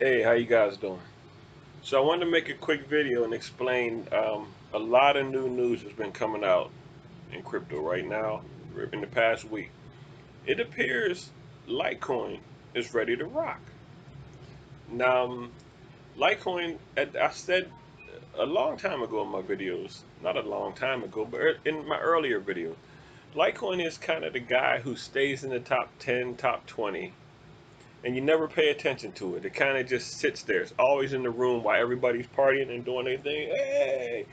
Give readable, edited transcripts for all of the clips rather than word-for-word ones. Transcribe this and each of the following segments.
Hey, how you guys doing? So I wanted to make a quick video and explain a lot of new news has been coming out in crypto right now in the past week. It appears Litecoin is ready to rock. Now, Litecoin, I said a long time ago in my videos, not a long time ago, but in my earlier video, Litecoin is kind of the guy who stays in the top 10, top 20, and you never pay attention to it. It kind of just sits there. It's always in the room while everybody's partying and doing their thing. Hey,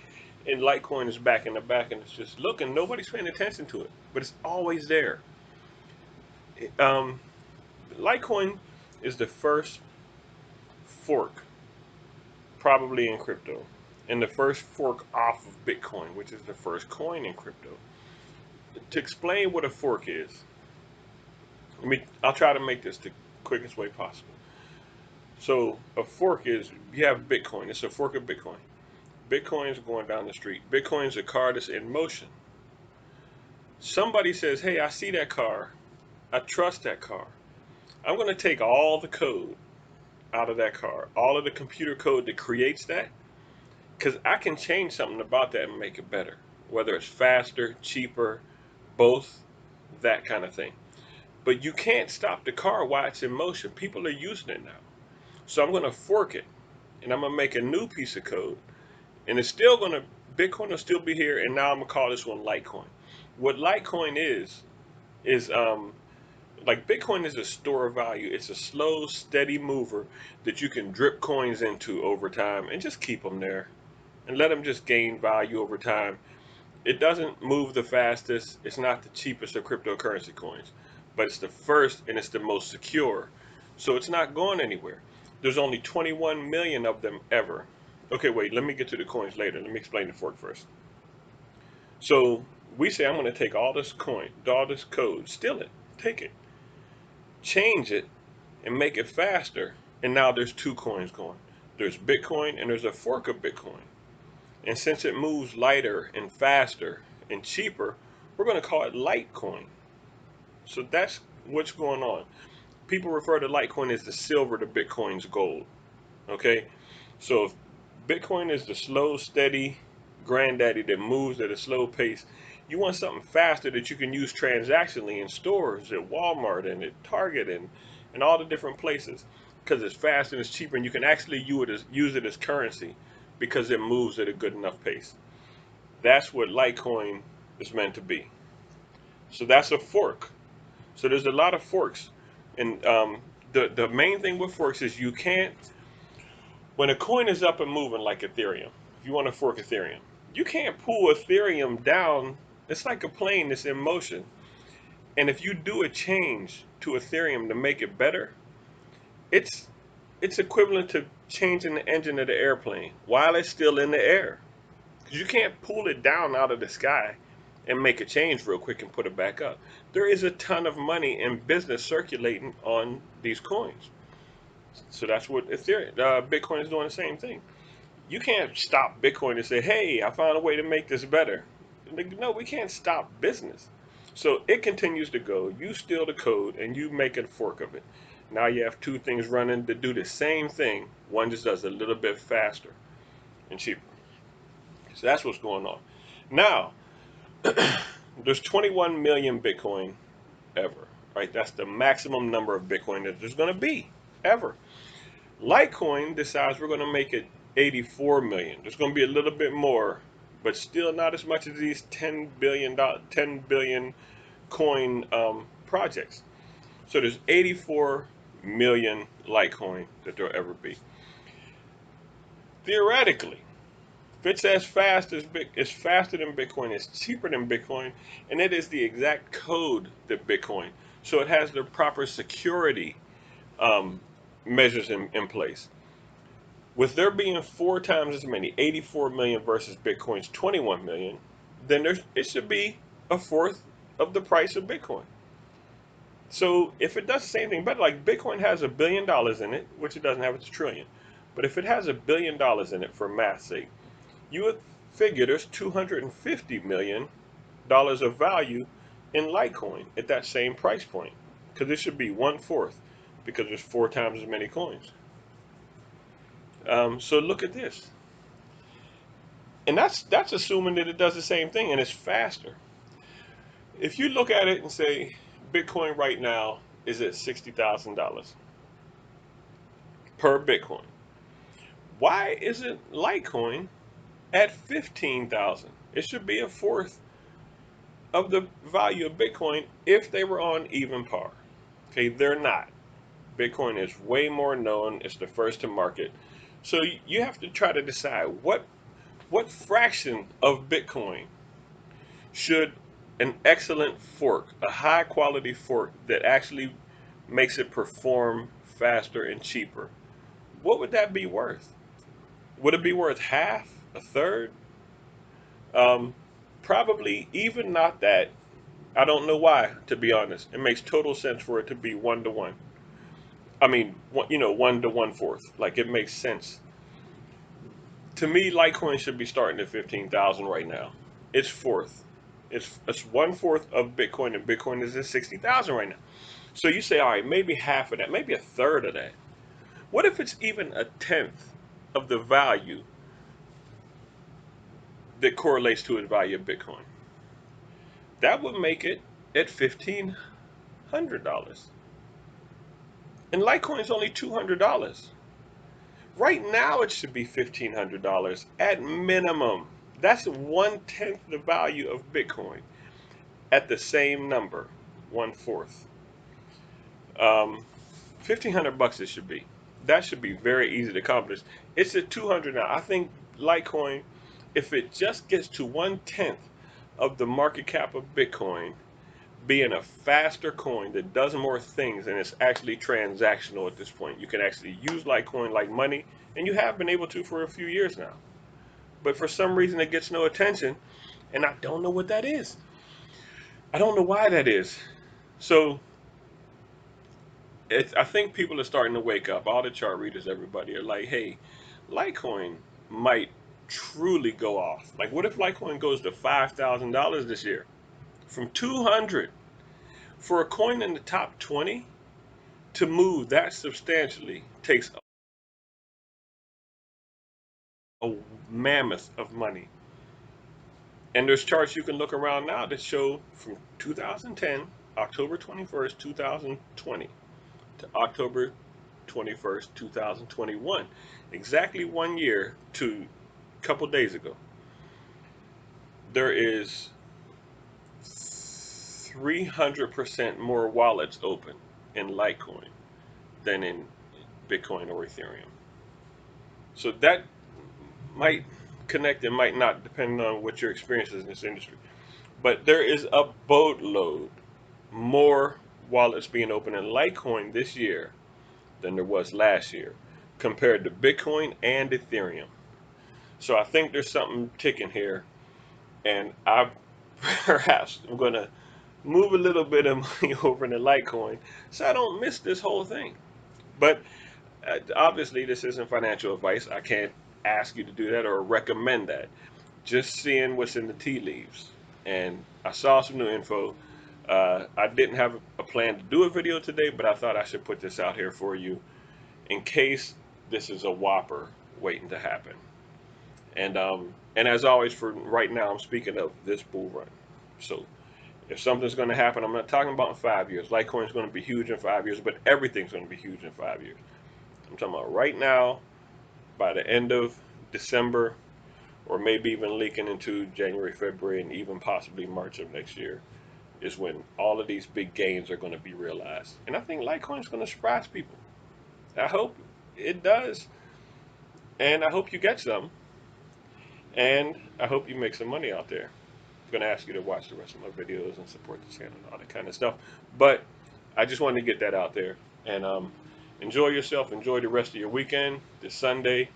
and Litecoin is back in the back, and it's just looking. Nobody's paying attention to it, but it's always there. Um, Litecoin is the first fork, probably in crypto, and the first fork off of Bitcoin, which is the first coin in crypto. To explain what a fork is, I'll try to make this the quickest way possible. So a fork is you have Bitcoin. It's a fork of Bitcoin. Bitcoin's going down the street. Bitcoin's a car that's in motion. Somebody says, hey, I see that car. I trust that car. I'm going to take all the code out of that car, all of the computer code that creates that, because I can change something about that and make it better, whether it's faster, cheaper, both, that kind of thing. But you can't stop the car while it's in motion. People are using it now. So I'm going to fork it, and I'm going to make a new piece of code, and it's still going to, Bitcoin will still be here, and now I'm going to call this one Litecoin. What Litecoin is like Bitcoin is a store of value. It's a slow, steady mover that you can drip coins into over time and just keep them there and let them just gain value over time. It doesn't move the fastest. It's not the cheapest of cryptocurrency coins, but it's the first and it's the most secure. So it's not going anywhere. There's only 21 million of them ever. Okay, wait, let me get to the coins later. Let me explain the fork first. So we say, I'm going to take all this coin, all this code, steal it, take it, change it, and make it faster. And now there's two coins going. There's Bitcoin and there's a fork of Bitcoin. And since it moves lighter and faster and cheaper, we're going to call it Litecoin. So that's what's going on. People refer to Litecoin as the silver to Bitcoin's gold. Okay? So if Bitcoin is the slow, steady granddaddy that moves at a slow pace, you want something faster that you can use transactionally in stores at Walmart and at Target and all the different places because it's fast and it's cheaper and you can actually use it as currency because it moves at a good enough pace. That's what Litecoin is meant to be. So that's a fork. So there's a lot of forks. And the main thing with forks is you can't, when a coin is up and moving like Ethereum, if you want to fork Ethereum, you can't pull Ethereum down. It's like a plane that's in motion. And if you do a change to Ethereum to make it better, it's it's equivalent to changing the engine of the airplane while it's still in the air. Because you can't pull it down out of the sky and make a change real quick and put it back up. There is a ton of money in business circulating on these coins. So that's what Ethereum, Bitcoin is doing the same thing. You can't stop Bitcoin and say, hey, I found a way to make this better. Like, no, we can't stop business. So it continues to go. You steal the code and you make a fork of it. Now you have two things running that do the same thing. One just does a little bit faster and cheaper. So that's what's going on. Now, there's 21 million Bitcoin ever, right? That's the maximum number of Bitcoin that there's going to be ever. Litecoin decides we're going to make it 84 million. There's going to be a little bit more, but still not as much as these 10 billion coin projects. So there's 84 million Litecoin that there'll ever be. Theoretically, if it's as fast as it's faster than Bitcoin, it's cheaper than Bitcoin, and it is the exact code that Bitcoin. So it has the proper security um, measures in place. With there being four times as many, 84 million versus Bitcoin's 21 million, then it should be a fourth of the price of Bitcoin. So if it does the same thing better, like Bitcoin has $1 billion in it, which it doesn't have, it's a trillion. But if it has $1 billion in it for math's sake, you would figure there's $250 million of value in Litecoin at that same price point. Because it should be one fourth, because there's four times as many coins. So look at this, and that's assuming that it does the same thing and it's faster. If you look at it and say Bitcoin right now is at $60,000 per Bitcoin, why isn't Litecoin at 15,000? It should be a fourth of the value of Bitcoin if they were on even par. Okay, they're not. Bitcoin is way more known. It's the first to market. So you have to try to decide what fraction of Bitcoin should an excellent fork, a high quality fork that actually makes it perform faster and cheaper. What would that be worth? Would it be worth half, a third? Um, Probably even not that. I don't know why, to be honest. It makes total sense for it to be 1 to 1. I mean, 1 to 1/4. Like it makes sense. To me, Litecoin should be starting at 15,000 right now. It's fourth. It's 1/4 of Bitcoin, and Bitcoin is at 60,000 right now. So you say, all right, maybe half of that, maybe a third of that. What if it's even a tenth of the value that correlates to the value of Bitcoin? That would make it at $1,500. And Litecoin is only $200. Right now, it should be $1,500 at minimum. That's 1/10 the value of Bitcoin at the same number, 1/4. 1,500 bucks it should be. That should be very easy to accomplish. It's at 200 now. I think Litecoin, if it just gets to 1/10 of the market cap of Bitcoin, being a faster coin that does more things and it's actually transactional at this point. You can actually use Litecoin like money, and you have been able to for a few years now. But for some reason, it gets no attention, and I don't know what that is. I don't know why that is. So I think people are starting to wake up. All the chart readers, everybody are like, hey, Litecoin might truly go off. Like, what if Litecoin goes to $5,000 this year from 200? For a coin in the top 20 to move that substantially takes a mammoth of money. And there's charts you can look around now that show from 2010, October 21st, 2020, to October 21st, 2021, exactly 1 year to a couple days ago. There is 300% more wallets open in Litecoin than in Bitcoin or Ethereum. So that might connect and might not, depending on what your experience is in this industry. But there is a boatload more wallets being open in Litecoin this year than there was last year compared to Bitcoin and Ethereum. So I think there's something ticking here, and I perhaps I'm going to move a little bit of money over into Litecoin so I don't miss this whole thing. But obviously, this isn't financial advice. I can't ask you to do that or recommend that. Just seeing what's in the tea leaves. And I saw some new info. I didn't have a plan to do a video today, but I thought I should put this out here for you in case this is a whopper waiting to happen. And as always, for right now, I'm speaking of this bull run. So if something's going to happen, I'm not talking about in 5 years. Litecoin is going to be huge in 5 years, but everything's going to be huge in 5 years. I'm talking about right now, by the end of December, or maybe even leaking into January, February, and even possibly March of next year, is when all of these big gains are going to be realized. And I think Litecoin is going to surprise people. I hope it does. And I hope you get some. And I hope you make some money out there. I'm going to ask you to watch the rest of my videos and support the channel and all that kind of stuff. But I just wanted to get that out there. And enjoy yourself. Enjoy the rest of your weekend, this Sunday.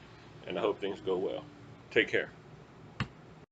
And I hope things go well. Take care.